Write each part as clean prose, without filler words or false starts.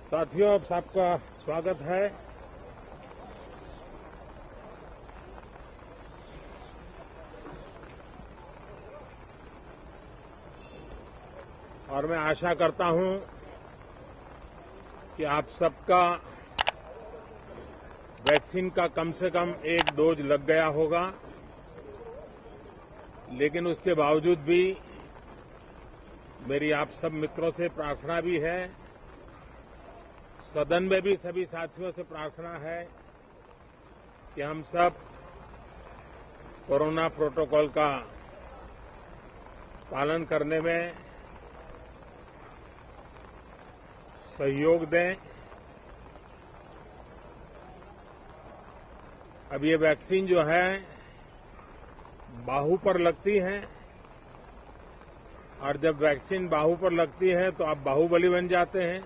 साथियों, आप सबका स्वागत है। और मैं आशा करता हूं कि आप सबका वैक्सीन का कम से कम एक डोज लग गया होगा, लेकिन उसके बावजूद भी मेरी आप सब मित्रों से प्रार्थना भी है, सदन में भी सभी साथियों से प्रार्थना है कि हम सब कोरोना प्रोटोकॉल का पालन करने में सहयोग दें। अब ये वैक्सीन जो है बाहू पर लगती है, और जब वैक्सीन बाहू पर लगती है तो आप बाहुबली बन जाते हैं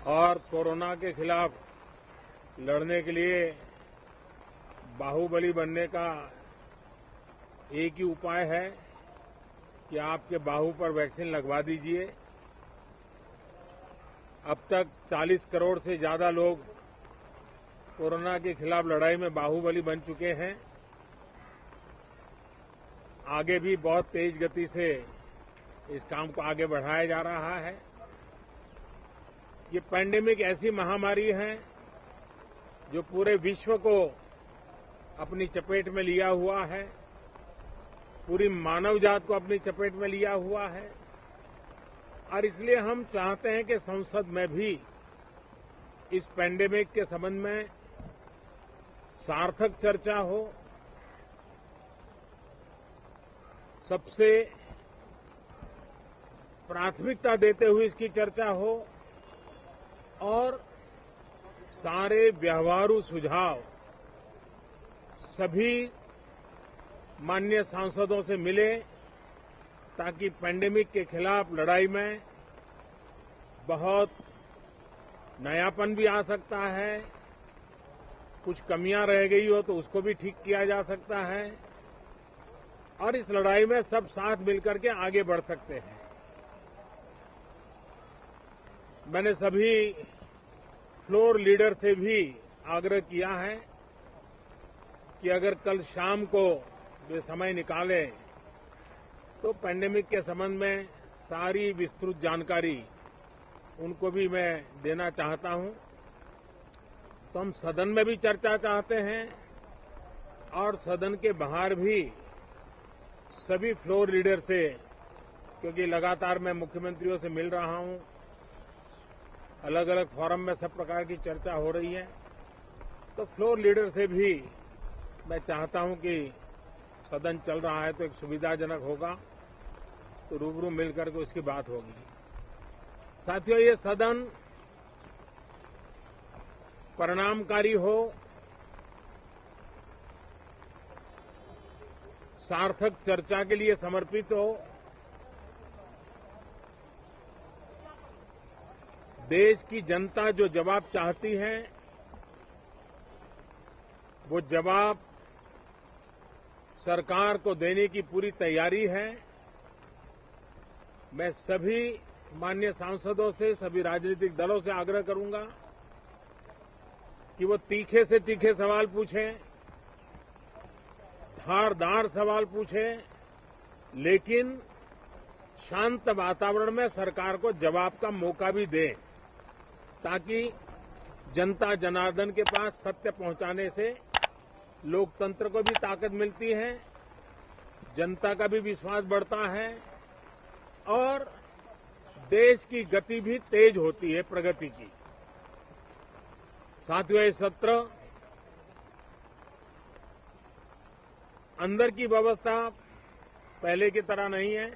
और कोरोना के खिलाफ लड़ने के लिए बाहुबली बनने का एक ही उपाय है कि आपके बाहू पर वैक्सीन लगवा दीजिए। अब तक 40 करोड़ से ज्यादा लोग कोरोना के खिलाफ लड़ाई में बाहुबली बन चुके हैं। आगे भी बहुत तेज गति से इस काम को आगे बढ़ाया जा रहा है। ये पैंडेमिक ऐसी महामारी है जो पूरे विश्व को अपनी चपेट में लिया हुआ है, पूरी मानव जात को अपनी चपेट में लिया हुआ है। और इसलिए हम चाहते हैं कि संसद में भी इस पैंडेमिक के संबंध में सार्थक चर्चा हो, सबसे प्राथमिकता देते हुए इसकी चर्चा हो और सारे व्यवहारू सुझाव सभी माननीय सांसदों से मिले, ताकि पैंडेमिक के खिलाफ लड़ाई में बहुत नयापन भी आ सकता है, कुछ कमियां रह गई हो तो उसको भी ठीक किया जा सकता है और इस लड़ाई में सब साथ मिलकर के आगे बढ़ सकते हैं। मैंने सभी फ्लोर लीडर से भी आग्रह किया है कि अगर कल शाम को वे समय निकालें तो पैंडेमिक के संबंध में सारी विस्तृत जानकारी उनको भी मैं देना चाहता हूं। तो हम सदन में भी चर्चा चाहते हैं और सदन के बाहर भी सभी फ्लोर लीडर से, क्योंकि लगातार मैं मुख्यमंत्रियों से मिल रहा हूं, अलग अलग फोरम में सब प्रकार की चर्चा हो रही है, तो फ्लोर लीडर से भी मैं चाहता हूं कि सदन चल रहा है तो एक सुविधाजनक होगा, तो रूबरू मिलकर के उसकी बात होगी। साथियों, ये सदन परिणामकारी हो, सार्थक चर्चा के लिए समर्पित हो, देश की जनता जो जवाब चाहती है वो जवाब सरकार को देने की पूरी तैयारी है। मैं सभी माननीय सांसदों से, सभी राजनीतिक दलों से आग्रह करूंगा कि वो तीखे से तीखे सवाल पूछें, धारदार सवाल पूछें, लेकिन शांत वातावरण में सरकार को जवाब का मौका भी दें, ताकि जनता जनार्दन के पास सत्य पहुंचाने से लोकतंत्र को भी ताकत मिलती है, जनता का भी विश्वास बढ़ता है और देश की गति भी तेज होती है प्रगति की। साथियों, ये सत्र अंदर की व्यवस्था पहले की तरह नहीं है,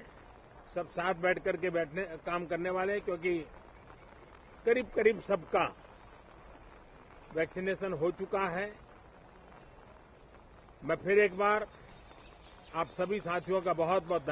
सब साथ बैठ करके काम करने वाले, क्योंकि करीब करीब सबका वैक्सीनेशन हो चुका है। मैं फिर एक बार आप सभी साथियों का बहुत बहुत धन्यवाद